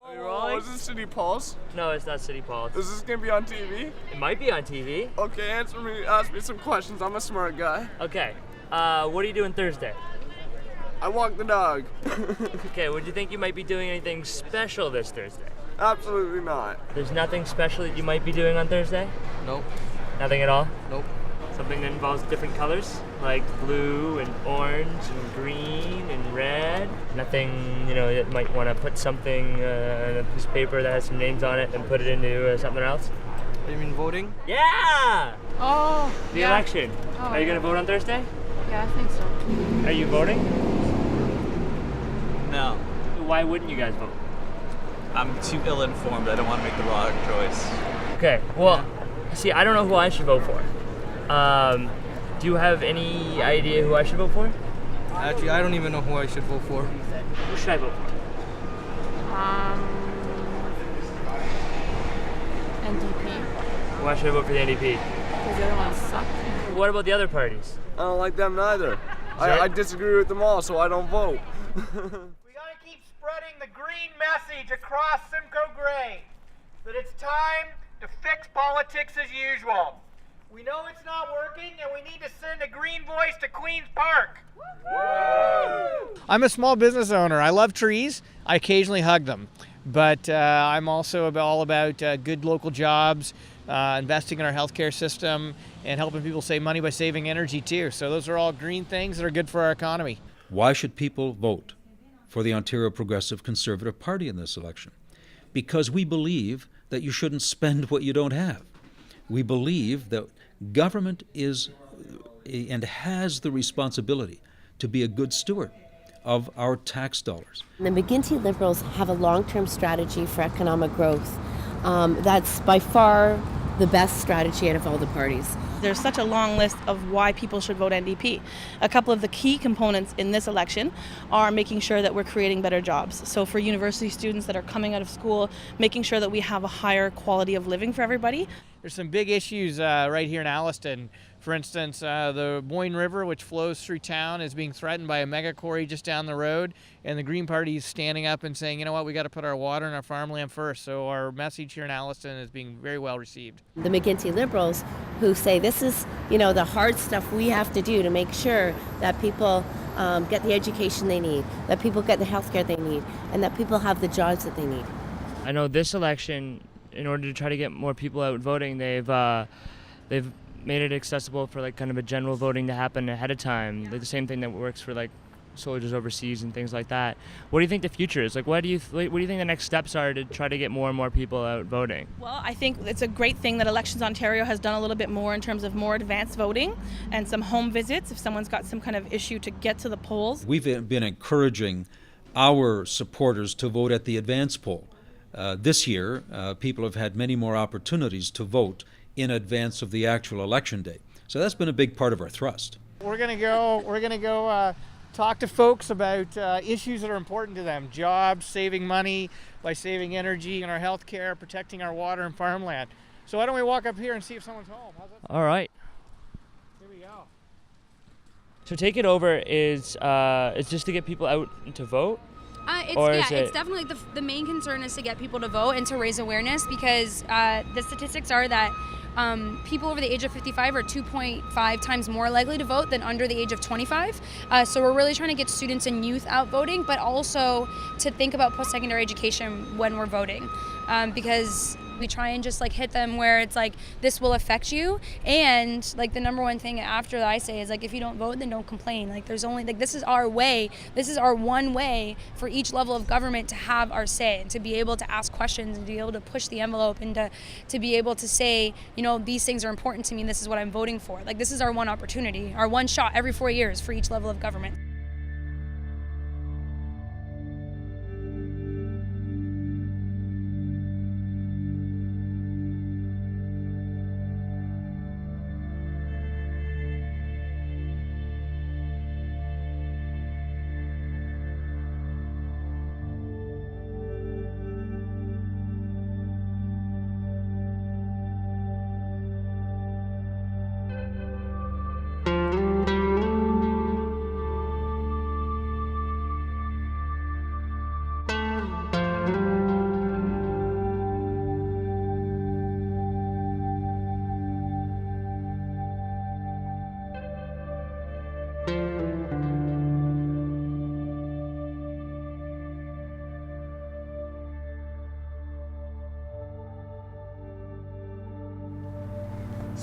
Are you rolling? Is this City Pulse? No, it's not City Pulse. Is this gonna be on TV? It might be on TV. Okay, ask me some questions. I'm a smart guy. Okay. What are you doing Thursday? I walk the dog. Okay, would you think you might be doing anything special this Thursday? Absolutely not. There's nothing special that you might be doing on Thursday? Nope. Nothing at all? Nope. Something that involves different colors, like blue and orange and green and red. Nothing, that might want to put something on a piece of paper that has some names on it and put it into something else. You mean voting? Yeah! Oh, The yeah. election. Oh, Are you going to vote on Thursday? Yeah, I think so. Are you voting? No. Why wouldn't you guys vote? I'm too ill-informed. I don't want to make the wrong choice. Okay, well, see, I don't know who I should vote for. Do you have any idea who I should vote for? Actually, I don't even know who I should vote for. Who should I vote for? NDP. Why should I vote for the NDP? Because the other ones suck. What about the other parties? I don't like them neither. I disagree with them all, so I don't vote. We gotta keep spreading the green message across Simcoe Gray that it's time to fix politics as usual. We know it's not working, and we need to send a green voice to Queen's Park. I'm a small business owner. I love trees. I occasionally hug them. But I'm also all about good local jobs, investing in our healthcare system, and helping people save money by saving energy too. So those are all green things that are good for our economy. Why should people vote for the Ontario Progressive Conservative Party in this election? Because we believe that you shouldn't spend what you don't have. We believe that government is and has the responsibility to be a good steward of our tax dollars. The McGuinty Liberals have a long-term strategy for economic growth. That's by far the best strategy out of all the parties. There's such a long list of why people should vote NDP. A couple of the key components in this election are making sure that we're creating better jobs. So for university students that are coming out of school, making sure that we have a higher quality of living for everybody. There's some big issues right here in Alliston. For instance, the Boyne River, which flows through town, is being threatened by a mega quarry just down the road, and the Green Party is standing up and saying, you know what, we got to put our water and our farmland first. So our message here in Alliston is being very well received. The McGuinty Liberals, who say this is, the hard stuff we have to do to make sure that people get the education they need, that people get the health care they need, and that people have the jobs that they need. I know this election, in order to try to get more people out voting, they've made it accessible for kind of a general voting to happen ahead of time. The same thing that works for soldiers overseas and things like that. What do you think the future is? What do you think the next steps are to try to get more and more people out voting? Well, I think it's a great thing that Elections Ontario has done a little bit more in terms of more advanced voting and some home visits if someone's got some kind of issue to get to the polls. We've been encouraging our supporters to vote at the advance poll. This year, people have had many more opportunities to vote in advance of the actual election day. So that's been a big part of our thrust. We're gonna go talk to folks about issues that are important to them: jobs, saving money by saving energy in our health care, protecting our water and farmland. So why don't we walk up here and see if someone's home? How's that? All right. Here we go. So Take It Over is just to get people out to vote? It's definitely the main concern is to get people to vote and to raise awareness, because the statistics are that people over the age of 55 are 2.5 times more likely to vote than under the age of 25. So we're really trying to get students and youth out voting, but also to think about post-secondary education when we're voting, because we try and just hit them where it's this will affect you. And the number one thing after that I say is if you don't vote, then don't complain. There's only this is our way. This is our one way for each level of government to have our say and to be able to ask questions and to be able to push the envelope and to be able to say, these things are important to me and this is what I'm voting for. This is our one opportunity, our one shot every 4 years for each level of government.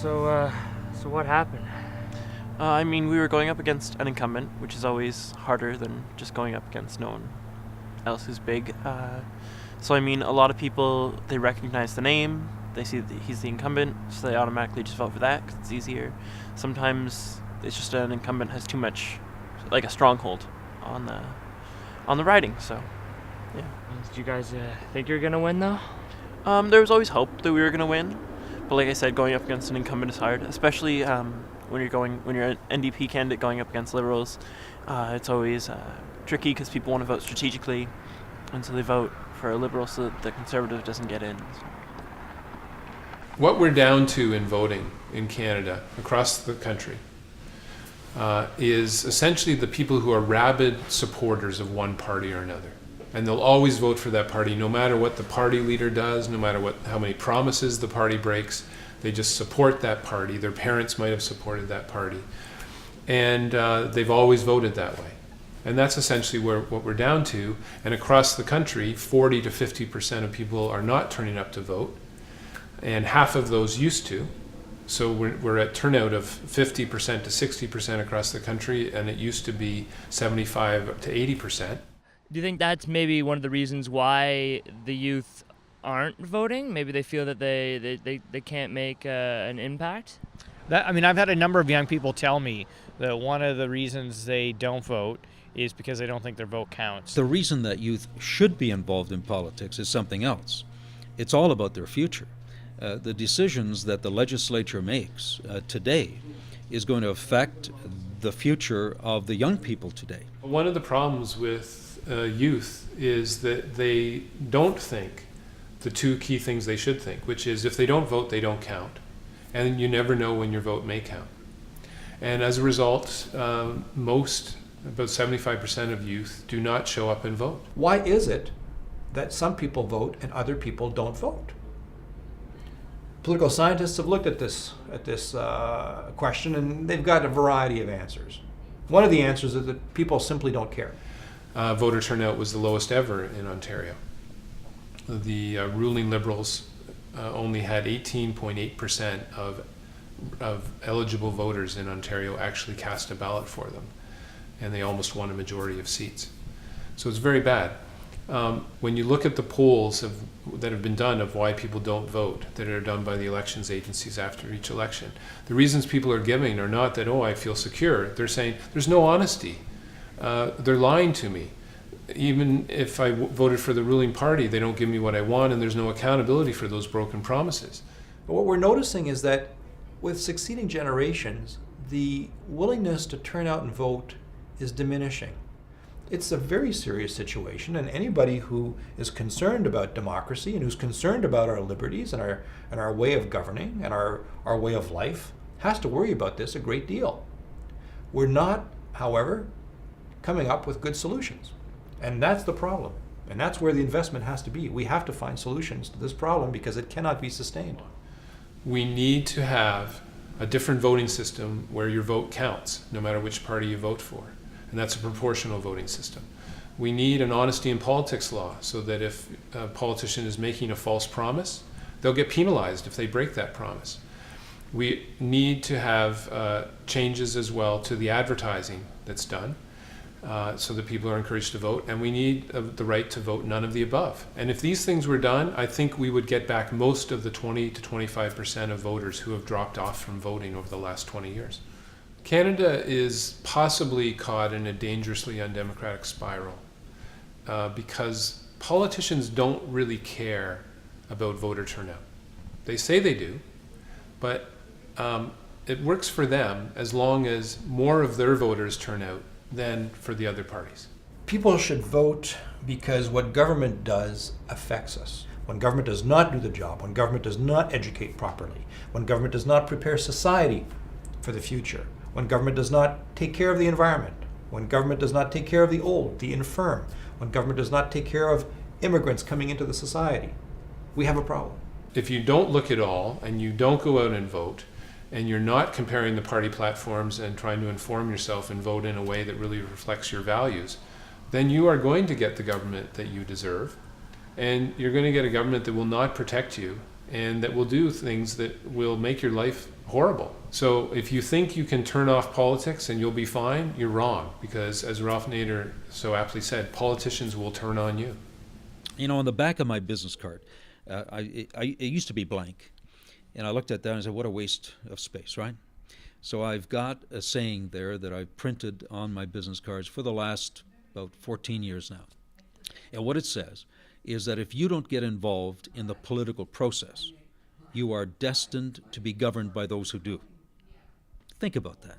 So what happened? I mean, we were going up against an incumbent, which is always harder than just going up against no one else who's big. So I mean, a lot of people, they recognize the name, they see that he's the incumbent, so they automatically just vote for that because it's easier. Sometimes it's just an incumbent has too much, like a stronghold on the riding. So yeah. Did you guys think you were gonna win though? There was always hope that we were gonna win, but like I said, going up against an incumbent is hard, especially when you're an NDP candidate going up against Liberals. It's always tricky because people want to vote strategically, and so they vote for a Liberal so that the Conservative doesn't get in. What we're down to in voting in Canada, across the country, is essentially the people who are rabid supporters of one party or another. And they'll always vote for that party, no matter what the party leader does, no matter how many promises the party breaks. They just support that party. Their parents might have supported that party. And they've always voted that way. And that's essentially what we're down to. And across the country, 40 to 50% of people are not turning up to vote. And half of those used to. So we're at turnout of 50% to 60% across the country, and it used to be 75 to 80%. Do you think that's maybe one of the reasons why the youth aren't voting? Maybe they feel that they can't make an impact? I've had a number of young people tell me that one of the reasons they don't vote is because they don't think their vote counts. The reason that youth should be involved in politics is something else. It's all about their future. The decisions that the legislature makes today is going to affect the future of the young people today. One of the problems with youth is that they don't think the two key things they should think, which is if they don't vote, they don't count. And you never know when your vote may count. And as a result, about 75% of youth do not show up and vote. Why is it that some people vote and other people don't vote? Political scientists have looked at this question, and they've got a variety of answers. One of the answers is that people simply don't care. Voter turnout was the lowest ever in Ontario. The ruling Liberals only had 18.8% of eligible voters in Ontario actually cast a ballot for them, and they almost won a majority of seats. So it's very bad. When you look at the polls that have been done of why people don't vote, that are done by the elections agencies after each election, the reasons people are giving are not that, I feel secure. They're saying, there's no honesty. They're lying to me. Even if I voted for the ruling party, they don't give me what I want, and there's no accountability for those broken promises. But what we're noticing is that with succeeding generations, the willingness to turn out and vote is diminishing. It's a very serious situation, and anybody who is concerned about democracy and who's concerned about our liberties and our way of governing and our way of life has to worry about this a great deal. We're not, however, coming up with good solutions. And that's the problem. And that's where the investment has to be. We have to find solutions to this problem because it cannot be sustained. We need to have a different voting system where your vote counts, no matter which party you vote for. And that's a proportional voting system. We need an honesty in politics law so that if a politician is making a false promise, they'll get penalized if they break that promise. We need to have changes as well to the advertising that's done so that people are encouraged to vote, and we need the right to vote none of the above. And if these things were done, I think we would get back most of the 20 to 25% of voters who have dropped off from voting over the last 20 years. Canada is possibly caught in a dangerously undemocratic spiral because politicians don't really care about voter turnout. They say they do, but it works for them as long as more of their voters turn out than for the other parties. People should vote because what government does affects us. When government does not do the job, when government does not educate properly, when government does not prepare society for the future, when government does not take care of the environment, when government does not take care of the old, the infirm, when government does not take care of immigrants coming into the society, we have a problem. If you don't look at all and you don't go out and vote, and you're not comparing the party platforms and trying to inform yourself and vote in a way that really reflects your values, then you are going to get the government that you deserve. And you're going to get a government that will not protect you and that will do things that will make your life horrible. So if you think you can turn off politics and you'll be fine, you're wrong, because as Ralph Nader so aptly said, politicians will turn on you. You know, on the back of my business card, it used to be blank, and I looked at that and said, what a waste of space, right? So I've got a saying there that I've printed on my business cards for the last about 14 years now. And what it says is that if you don't get involved in the political process, you are destined to be governed by those who do. Think about that.